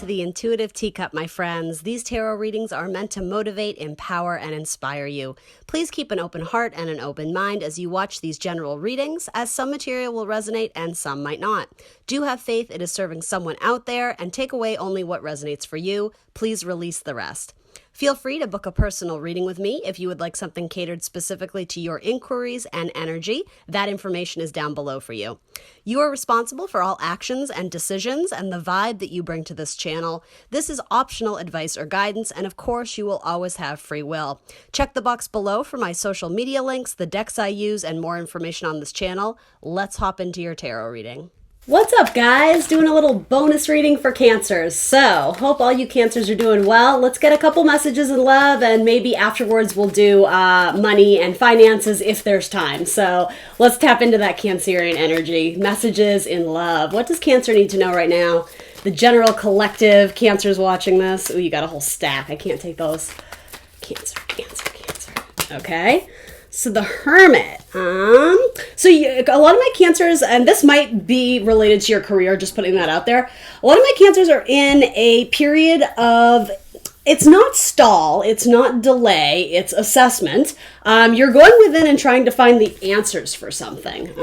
to the Intuitive Teacup, my friends. These tarot readings are meant to motivate, empower, and inspire you. Please keep an open heart and an open mind as you watch these general readings, as some material will resonate and some might not. Do have faith it is serving someone out there, and take away only what resonates for you. Please release the rest. Feel free to book a personal reading with me if you would like something catered specifically to your inquiries and energy. That information is down below for you. You are responsible for all actions and decisions and the vibe that you bring to this channel. This is optional advice or guidance, and of course, you will always have free will. Check the box below for my social media links, the decks I use, and more information on this channel. Let's hop into your tarot reading. What's up, guys? Doing a little bonus reading for Cancers. So, hope all you Cancers are doing well. Let's get a couple messages in love, and maybe afterwards we'll do money and finances if there's time. So, let's tap into that Cancerian energy. Messages in love. What does Cancer need to know right now? The general collective Cancers watching this. Ooh, you got a whole stack. I can't take those. Cancer, Cancer, Cancer. Okay. So the Hermit, a lot of my Cancers, and this might be related to your career, just putting that out there. A lot of my Cancers are in a period of, it's not stall, it's not delay, it's assessment. You're going within and trying to find the answers for something.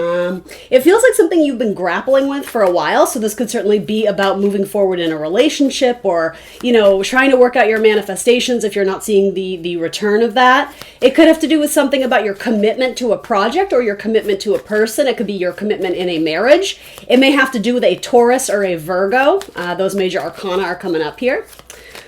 It feels like something you've been grappling with for a while, so this could certainly be about moving forward in a relationship or, trying to work out your manifestations if you're not seeing the return of that. It could have to do with something about your commitment to a project or your commitment to a person. It could be your commitment in a marriage. It may have to do with a Taurus or a Virgo. Those major arcana are coming up here.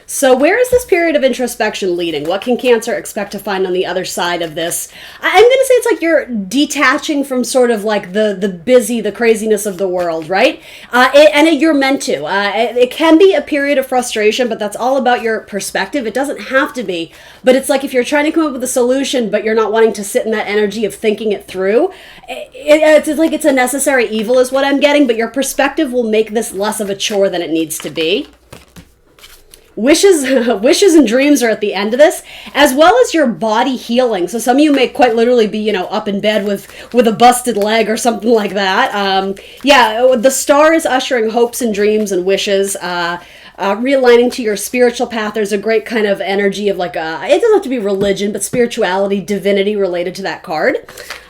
So where is this period of introspection leading? What can Cancer expect to find on the other side of this? I'm going to say it's like you're detaching from sort of like the craziness of the world, right? You're meant to. It can be a period of frustration, but that's all about your perspective. It doesn't have to be, but it's like if you're trying to come up with a solution, but you're not wanting to sit in that energy of thinking it through, it's like it's a necessary evil is what I'm getting, but your perspective will make this less of a chore than it needs to be. Wishes and dreams are at the end of this, as well as your body healing. So some of you may quite literally be, up in bed with a busted leg or something like that. The star is ushering hopes and dreams and wishes. Realigning to your spiritual path. There's a great kind of energy of it doesn't have to be religion, but spirituality, divinity related to that card.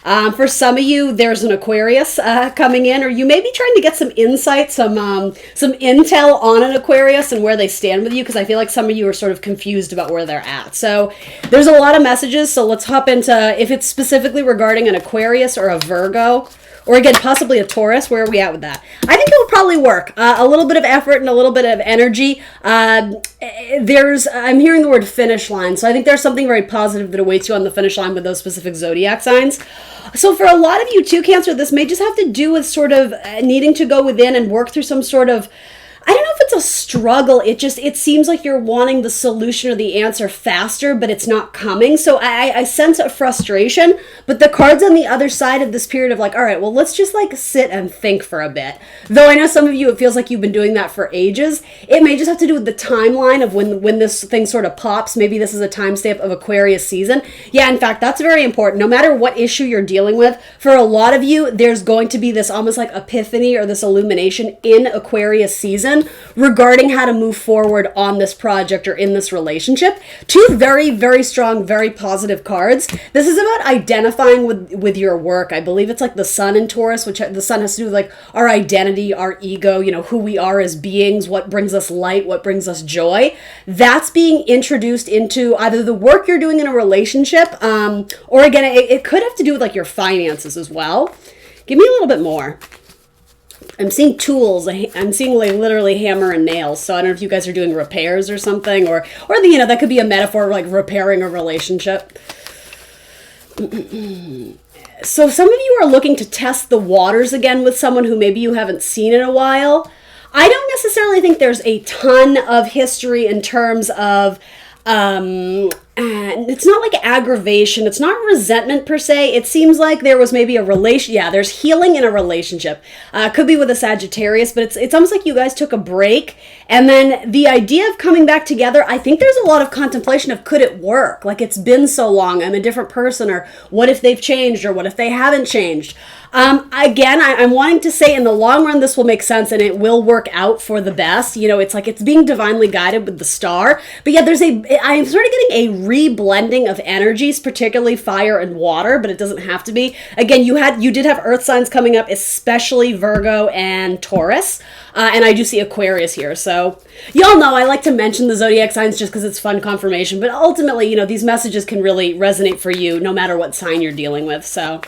For some of you, there's an Aquarius coming in, or you may be trying to get some insight, some intel on an Aquarius and where they stand with you, because I feel like some of you are sort of confused about where they're at. So there's a lot of messages, so let's hop into, if it's specifically regarding an Aquarius or a Virgo, or again, possibly a Taurus. Where are we at with that? I think it will probably work. A little bit of effort and a little bit of energy. I'm hearing the word finish line. So I think there's something very positive that awaits you on the finish line with those specific zodiac signs. So for a lot of you too, Cancer, this may just have to do with sort of needing to go within and work through some sort of, I don't know if it's a struggle. It seems like you're wanting the solution or the answer faster, but it's not coming. So I sense a frustration, but the cards on the other side of this period of all right, well, let's just sit and think for a bit. Though I know some of you, it feels like you've been doing that for ages. It may just have to do with the timeline of when this thing sort of pops. Maybe this is a timestamp of Aquarius season. Yeah, in fact, that's very important. No matter what issue you're dealing with, for a lot of you, there's going to be this almost like epiphany or this illumination in Aquarius season regarding how to move forward on this project or in this relationship. Two very, very strong, very positive cards. This is about identifying with your work. I believe it's like the sun in Taurus, which the sun has to do with our identity, our ego, who we are as beings, what brings us light, what brings us joy. That's being introduced into either the work you're doing in a relationship, or again, it could have to do with your finances as well. Give me a little bit more. I'm seeing tools. I'm seeing literally hammer and nails. So I don't know if you guys are doing repairs or something, or that could be a metaphor repairing a relationship. So some of you are looking to test the waters again with someone who maybe you haven't seen in a while. I don't necessarily think there's a ton of history in terms of it's not like aggravation. It's not resentment per se. It seems like there was maybe a relation. Yeah, there's healing in a relationship. Could be with a Sagittarius, but it's almost like you guys took a break. And then the idea of coming back together, I think there's a lot of contemplation of could it work? Like it's been so long. I'm a different person, or what if they've changed, or what if they haven't changed? Again, I'm wanting to say in the long run, this will make sense and it will work out for the best. You know, it's like it's being divinely guided with the star. But yeah, I'm sort of getting a reblending of energies, particularly fire and water, but it doesn't have to be. Again, you did have earth signs coming up, especially Virgo and Taurus. And I do see Aquarius here. So y'all know I like to mention the zodiac signs just because it's fun confirmation. But ultimately, you know, these messages can really resonate for you no matter what sign you're dealing with. So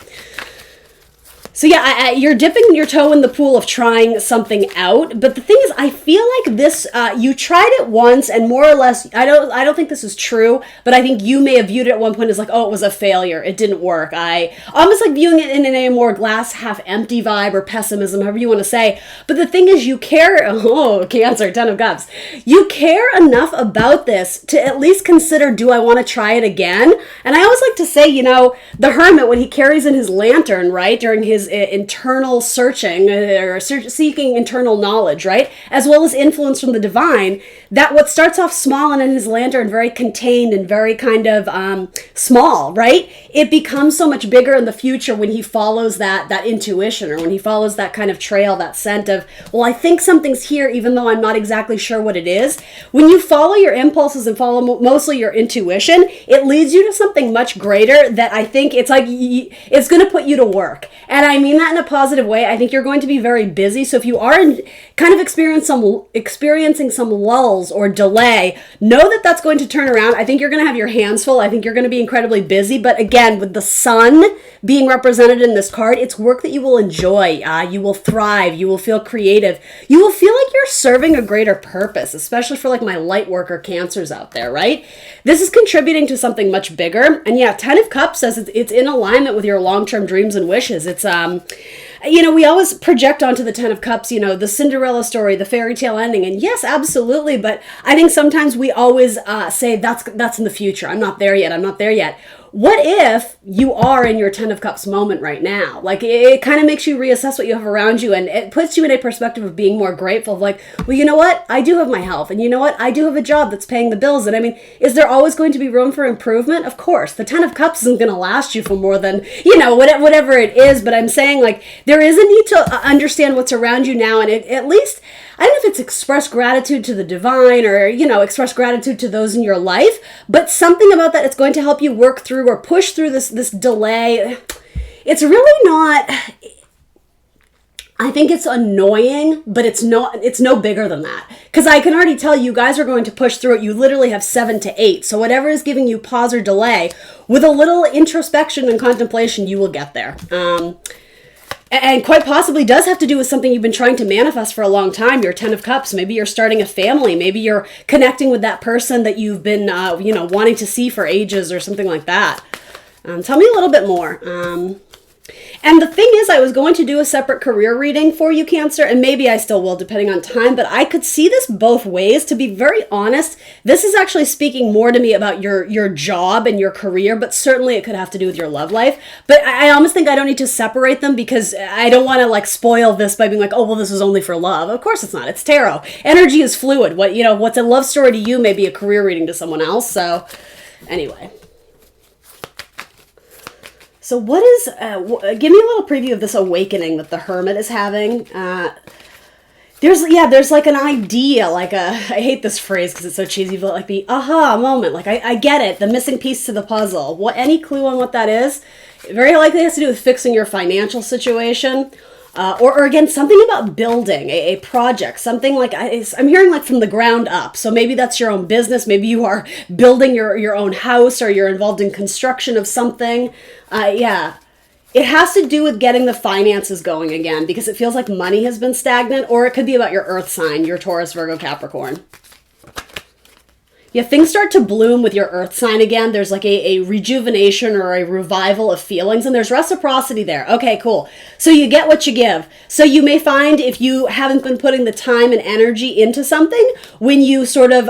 yeah, you're dipping your toe in the pool of trying something out. But the thing is, I feel like this, you tried it once and more or less, I don't think this is true, but I think you may have viewed it at one point as like, oh, it was a failure. It didn't work. I almost like viewing it in a more glass half empty vibe or pessimism, however you want to say. But the thing is, you care, oh, Cancer, 10 of Cups. You care enough about this to at least consider, do I want to try it again? And I always like to say, you know, the hermit, when he carries in his lantern, right, during his internal searching or seeking internal knowledge, right, as well as influence from the divine, that what starts off small and in his lantern very contained and very kind of small, right, it becomes so much bigger in the future when he follows that intuition, or when he follows that kind of trail, that scent of, well, I think something's here even though I'm not exactly sure what it is. When you follow your impulses and follow mostly your intuition, it leads you to something much greater that I think it's like it's going to put you to work. And I mean that in a positive way. I think you're going to be very busy. So if you are kind of experiencing some lulls or delay, know that that's going to turn around. I think you're going to have your hands full. I think you're going to be incredibly busy. But again, with the sun being represented in this card, it's work that you will enjoy. You will thrive. You will feel creative. You will feel like you're serving a greater purpose, especially for like my light worker Cancers out there, right? This is contributing to something much bigger. And yeah, 10 of Cups says it's in alignment with your long-term dreams and wishes. It's, you know, we always project onto the 10 of Cups, you know, the Cinderella story, the fairy tale ending. And yes, absolutely. But I think sometimes we always say that's in the future. I'm not there yet. I'm not there yet. What if you are in your 10 of Cups moment right now? Like, it kind of makes you reassess what you have around you, and it puts you in a perspective of being more grateful, of like, well, you know what? I do have my health, and you know what? I do have a job that's paying the bills. And I mean, is there always going to be room for improvement? Of course. The 10 of Cups isn't going to last you for more than, you know, whatever it is. But I'm saying, like, there is a need to understand what's around you now, and at least, I don't know if it's express gratitude to the divine or, you know, express gratitude to those in your life, but something about that, it's going to help you work through or push through this delay. It's really not, I think it's annoying, but it's no bigger than that. Because I can already tell you guys are going to push through it. You literally have 7 to 8. So whatever is giving you pause or delay, with a little introspection and contemplation, you will get there. And quite possibly does have to do with something you've been trying to manifest for a long time. Your 10 of Cups. Maybe you're starting a family. Maybe you're connecting with that person that you've been, you know, wanting to see for ages or something like that. Tell me a little bit more. And the thing is, I was going to do a separate career reading for you, Cancer, and maybe I still will, depending on time, but I could see this both ways. To be very honest, this is actually speaking more to me about your job and your career, but certainly it could have to do with your love life. But I almost think I don't need to separate them, because I don't want to like spoil this by being like, oh, well, this is only for love. Of course it's not. It's tarot. Energy is fluid. What's a love story to you may be a career reading to someone else. So anyway. So what is, give me a little preview of this awakening that the Hermit is having. There's like an idea, like I hate this phrase because it's so cheesy, but like the aha moment, like I get it, the missing piece to the puzzle. Any clue on what that is? It very likely has to do with fixing your financial situation. Or again, something about building a project, something like I'm hearing like from the ground up. So maybe that's your own business. Maybe you are building your own house, or you're involved in construction of something. Yeah, it has to do with getting the finances going again, because it feels like money has been stagnant, or it could be about your earth sign, your Taurus, Virgo, Capricorn. Yeah, things start to bloom with your earth sign again. There's like a rejuvenation or a revival of feelings, and there's reciprocity there. Okay, cool. So you get what you give. So you may find if you haven't been putting the time and energy into something, when you sort of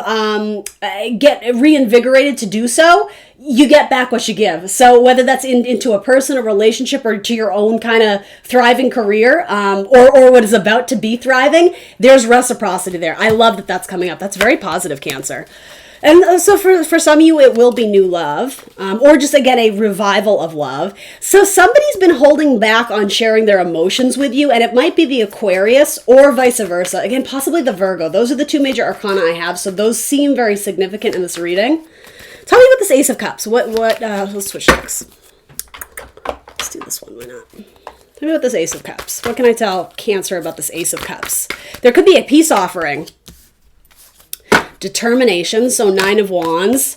get reinvigorated to do so, you get back what you give. So whether that's into a person, a relationship, or to your own kind of thriving career, or what is about to be thriving, there's reciprocity there. I love that that's coming up. That's very positive, Cancer. And so for some of you, it will be new love, or just, again, a revival of love. So somebody's been holding back on sharing their emotions with you, and it might be the Aquarius or vice versa. Again, possibly the Virgo. Those are the two major arcana I have, so those seem very significant in this reading. Tell me about this Ace of Cups. Let's switch decks. Let's do this one, why not? Tell me about this Ace of Cups. What can I tell Cancer about this Ace of Cups? There could be a peace offering. Determination, so 9 of Wands.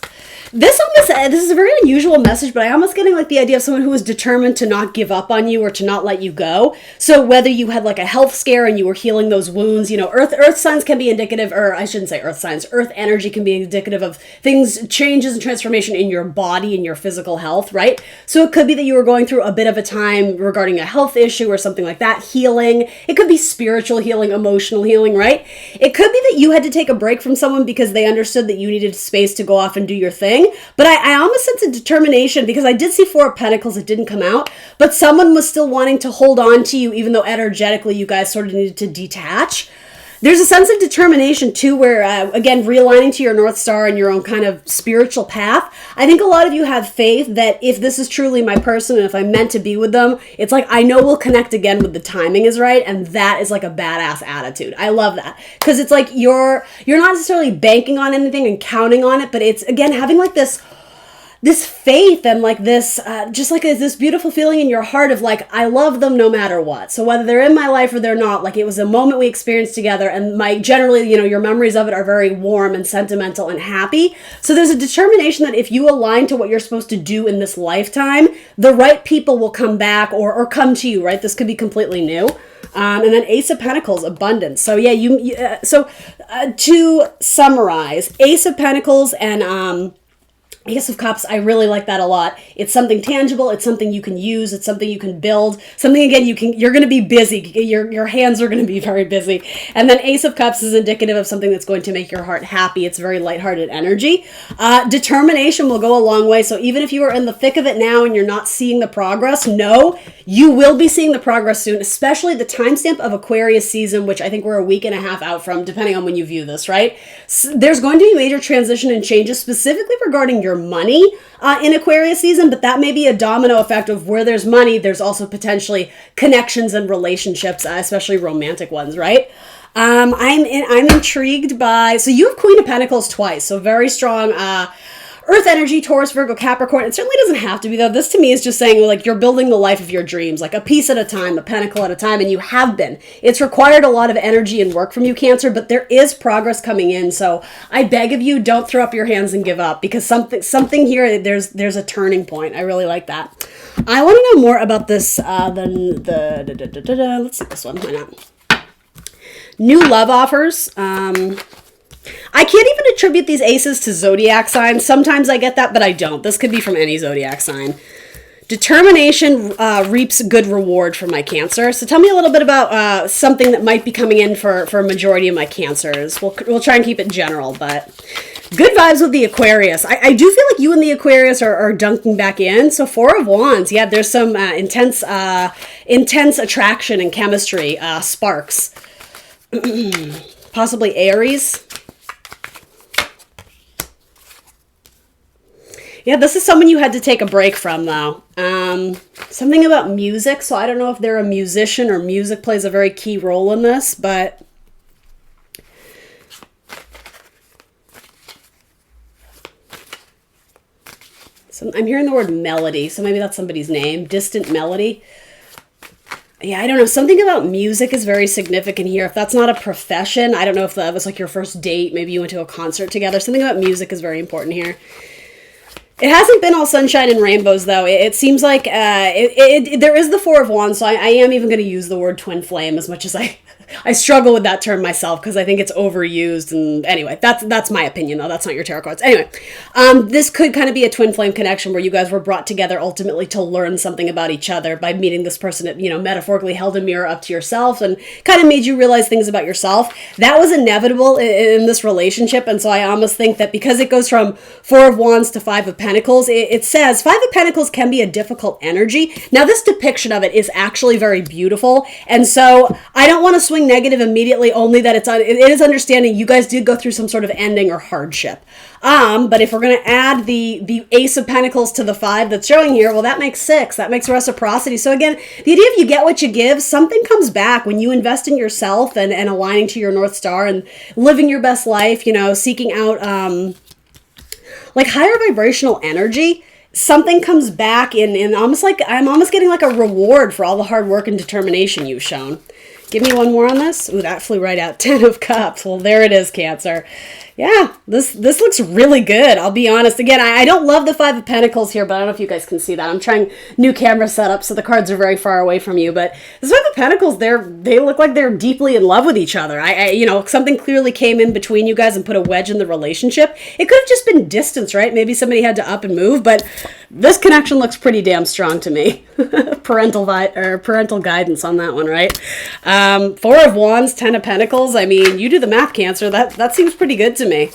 This is a very unusual message, but I almost getting like the idea of someone who was determined to not give up on you or to not let you go. So whether you had like a health scare and you were healing those wounds, you know, earth signs can be indicative, or I shouldn't say earth signs, earth energy can be indicative of things, changes and transformation in your body and your physical health, right? So it could be that you were going through a bit of a time regarding a health issue or something like that, healing. It could be spiritual healing, emotional healing, right? It could be that you had to take a break from someone because they understood that you needed space to go off and do your thing. But I almost sense a determination, because I did see 4 of Pentacles. It didn't come out, but someone was still wanting to hold on to you, even though energetically you guys sort of needed to detach. There's a sense of determination too, where, again, realigning to your North Star and your own kind of spiritual path. I think a lot of you have faith that if this is truly my person and if I'm meant to be with them, it's like, I know we'll connect again when the timing is right. And that is like a badass attitude. I love that. Because it's like you're not necessarily banking on anything and counting on it, but it's, again, having like this faith and like this, just like this beautiful feeling in your heart of like, I love them no matter what. So whether they're in my life or they're not, like it was a moment we experienced together, and generally, you know, your memories of it are very warm and sentimental and happy. So there's a determination that if you align to what you're supposed to do in this lifetime, the right people will come back or come to you, right? This could be completely new. And then Ace of Pentacles, Abundance. So yeah, to summarize, Ace of Pentacles and Ace of Cups, I really like that a lot. It's something tangible. It's something you can use. It's something you can build. Something, again, you're going to be busy. Your hands are going to be very busy. And then Ace of Cups is indicative of something that's going to make your heart happy. It's very lighthearted energy. Determination will go a long way. So even if you are in the thick of it now and you're not seeing the progress, no, you will be seeing the progress soon, especially the timestamp of Aquarius season, which I think we're a week and a half out from, depending on when you view this, right? So there's going to be major transition and changes, specifically regarding your money in Aquarius season, but that may be a domino effect of where there's money, there's also potentially connections and relationships, especially romantic ones, right? I'm intrigued by, so you have Queen of Pentacles twice, so very strong Earth energy, Taurus, Virgo, Capricorn. It certainly doesn't have to be, though. This to me is just saying, like, you're building the life of your dreams, like a piece at a time, a pentacle at a time, and you have been. It's required a lot of energy and work from you, Cancer, but there is progress coming in. So I beg of you, don't throw up your hands and give up, because something here, there's a turning point. I really like that. I want to know more about this let's see this one. Why not? New love offers. I can't even attribute these aces to zodiac signs. Sometimes I get that, but I don't. This could be from any zodiac sign. Determination reaps good reward for my Cancer. So tell me a little bit about something that might be coming in for a majority of my Cancers. We'll try and keep it general, but good vibes with the Aquarius. I do feel like you and the Aquarius are dunking back in. So 4 of Wands. Yeah, there's some intense attraction and chemistry, sparks. Possibly Aries. Yeah, this is someone you had to take a break from, though. Something about music, so I don't know if they're a musician or music plays a very key role in this, but I'm hearing the word melody, so maybe that's somebody's name. Distant melody. Yeah, I don't know. Something about music is very significant here. If that's not a profession, I don't know if that was like your first date. Maybe you went to a concert together. Something about music is very important here. It hasn't been all sunshine and rainbows, though. It seems like there is the Four of Wands, so I am even going to use the word twin flame as much as I struggle with that term myself because I think it's overused. And anyway, that's my opinion, though. That's not your tarot cards. Anyway, this could kind of be a twin flame connection where you guys were brought together ultimately to learn something about each other by meeting this person that, metaphorically held a mirror up to yourself and kind of made you realize things about yourself. That was inevitable in this relationship, and so I almost think that because it goes from Four of Wands to Five of Pentacles, it says Five of Pentacles can be a difficult energy. Now, this depiction of it is actually very beautiful, and so I don't want to swing negative immediately, only that it is understanding you guys did go through some sort of ending or hardship. But if we're going to add the Ace of Pentacles to the 5 that's showing here, well, that makes 6. That makes reciprocity. So again, the idea of you get what you give, something comes back when you invest in yourself and aligning to your North Star and living your best life, seeking out like higher vibrational energy. Something comes back in almost like I'm almost getting like a reward for all the hard work and determination you've shown. Give me one more on this. Ooh, that flew right out. 10 of Cups. Well, there it is, Cancer. Yeah, this looks really good. I'll be honest. Again, I don't love the 5 of Pentacles here, but I don't know if you guys can see that. I'm trying new camera setup, so the cards are very far away from you. But the 5 of Pentacles, they look like they're deeply in love with each other. Something clearly came in between you guys and put a wedge in the relationship. It could have just been distance, right? Maybe somebody had to up and move, but this connection looks pretty damn strong to me. Parental guidance on that one, right? 4 of Wands, 10 of Pentacles. I mean, you do the math, Cancer. That seems pretty good to me.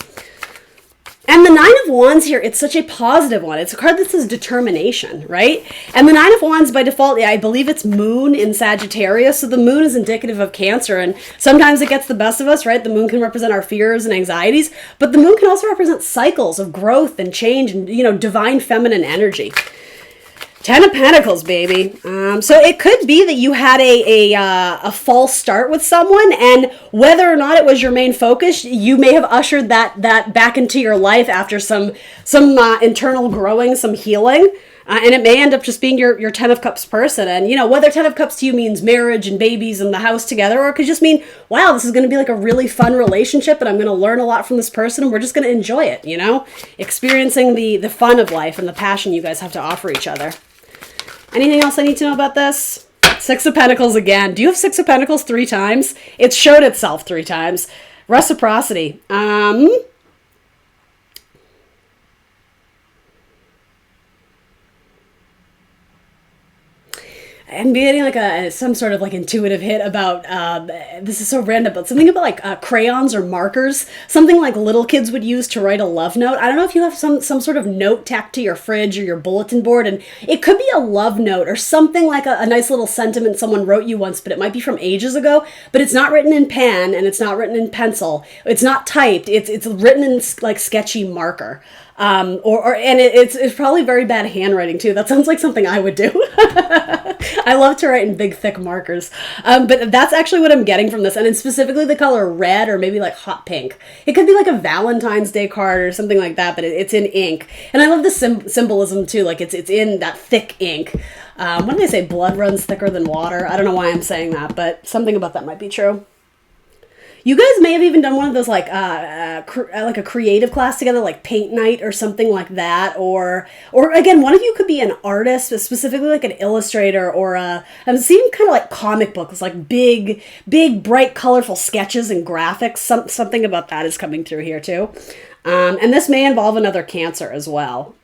And the 9 of Wands here, it's such a positive one. It's a card that says determination, right? And the 9 of Wands, by default, I believe it's Moon in Sagittarius. So the Moon is indicative of Cancer. And sometimes it gets the best of us, right? The Moon can represent our fears and anxieties. But the Moon can also represent cycles of growth and change and, divine feminine energy. 10 of Pentacles, baby. So it could be that you had a false start with someone, and whether or not it was your main focus, you may have ushered that back into your life after some internal growing, some healing. And it may end up just being your 10 of Cups person. And, whether 10 of Cups to you means marriage and babies and the house together, or it could just mean, wow, this is going to be like a really fun relationship and I'm going to learn a lot from this person and we're just going to enjoy it, experiencing the fun of life and the passion you guys have to offer each other. Anything else I need to know about this? 6 of Pentacles again. Do you have 6 of Pentacles 3 times? It showed itself 3 times. Reciprocity. I'm getting like some sort of like intuitive hit about, this is so random, but something about like crayons or markers, something like little kids would use to write a love note. I don't know if you have some sort of note tacked to your fridge or your bulletin board, and it could be a love note or something like a nice little sentiment someone wrote you once, but it might be from ages ago, but it's not written in pen and it's not written in pencil. It's not typed. It's written in like sketchy marker. And it's probably very bad handwriting too. That sounds like something I would do. I love to write in big, thick markers. But that's actually what I'm getting from this. And it's specifically the color red or maybe like hot pink. It could be like a Valentine's Day card or something like that, but it's in ink. And I love the symbolism too. Like it's in that thick ink. What did I say? Blood runs thicker than water. I don't know why I'm saying that, but something about that might be true. You guys may have even done one of those like a creative class together, like paint night or something like that. Or again, one of you could be an artist, specifically like an illustrator, or I'm seeing kind of like comic books, like big, bright, colorful sketches and graphics. Something about that is coming through here too. And this may involve another Cancer as well.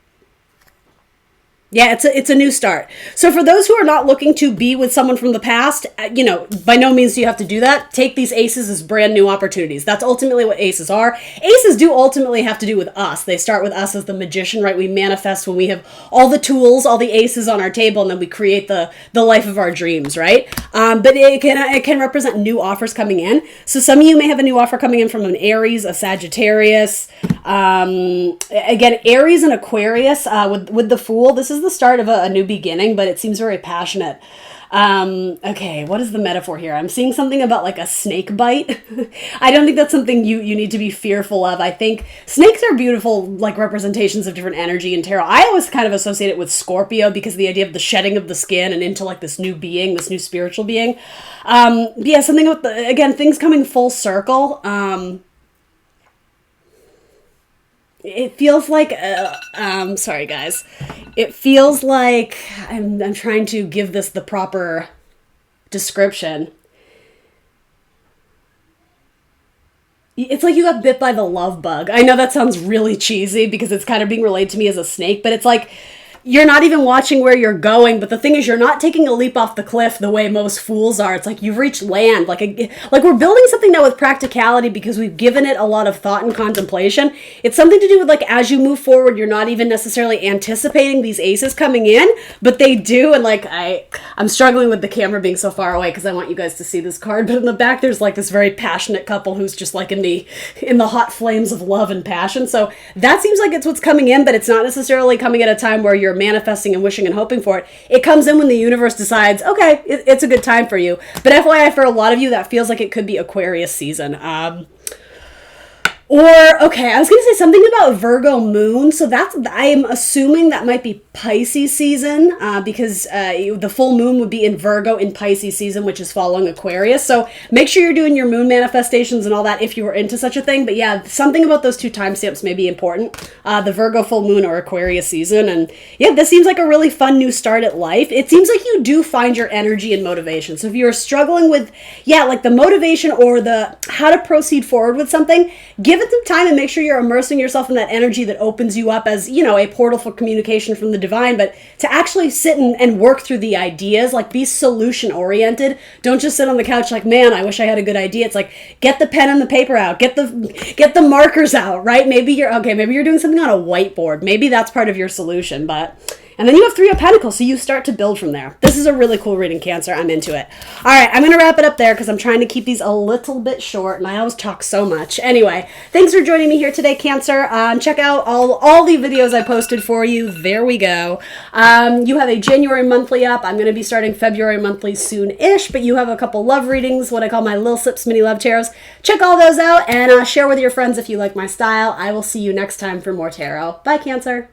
Yeah, it's a new start. So for those who are not looking to be with someone from the past, by no means do you have to do that. Take these aces as brand new opportunities. That's ultimately what aces are. Aces do ultimately have to do with us. They start with us as the magician, right? We manifest when we have all the tools, all the aces on our table, and then we create the life of our dreams, right? But it can represent new offers coming in. So some of you may have a new offer coming in from an Aries, a Sagittarius. Again, Aries and Aquarius with the Fool. This is the start of a new beginning, but it seems very passionate. Okay, what is the metaphor here? I'm seeing something about like a snake bite. I don't think that's something you need to be fearful of. I think snakes are beautiful, like representations of different energy in tarot. I always kind of associate it with Scorpio because of the idea of the shedding of the skin and into like this new being, this new spiritual being. Yeah, something with again, things coming full circle. it feels like, sorry guys. It feels like, I'm trying to give this the proper description. It's like you got bit by the love bug. I know that sounds really cheesy because it's kind of being relayed to me as a snake, but it's like you're not even watching where you're going. But the thing is, you're not taking a leap off the cliff the way most fools are. It's like you've reached land. Like we're building something now with practicality because we've given it a lot of thought and contemplation. It's something to do with like as you move forward, you're not even necessarily anticipating these aces coming in, but they do. And like I'm struggling with the camera being so far away because I want you guys to see this card. But in the back, there's like this very passionate couple who's just like in the hot flames of love and passion. So that seems like it's what's coming in, but it's not necessarily coming at a time where you're manifesting and wishing and hoping for it. It comes in when the universe decides, okay, it's a good time for you. But FYI, for a lot of you, that feels like it could be Aquarius season. Okay, I was going to say something about Virgo moon. So I'm assuming that might be Pisces season because the full moon would be in Virgo in Pisces season, which is following Aquarius. So make sure you're doing your moon manifestations and all that if you were into such a thing. But yeah, something about those two timestamps may be important. The Virgo full moon or Aquarius season. And yeah, this seems like a really fun new start at life. It seems like you do find your energy and motivation. So if you're struggling with, like the motivation or the how to proceed forward with something, give it some time and make sure you're immersing yourself in that energy that opens you up as, a portal for communication from the divine, but to actually sit and work through the ideas, like be solution oriented. Don't just sit on the couch like, man, I wish I had a good idea. It's like, get the pen and the paper out, get the markers out, right? Maybe you're doing something on a whiteboard. Maybe that's part of your solution, and then you have Three of Pentacles, so you start to build from there. This is a really cool reading, Cancer. I'm into it. All right, I'm going to wrap it up there because I'm trying to keep these a little bit short, and I always talk so much. Anyway, thanks for joining me here today, Cancer. Check out all the videos I posted for you. There we go. You have a January monthly up. I'm going to be starting February monthly soon-ish, but you have a couple love readings, what I call my Lil Sips Mini Love Tarots. Check all those out and share with your friends if you like my style. I will see you next time for more tarot. Bye, Cancer.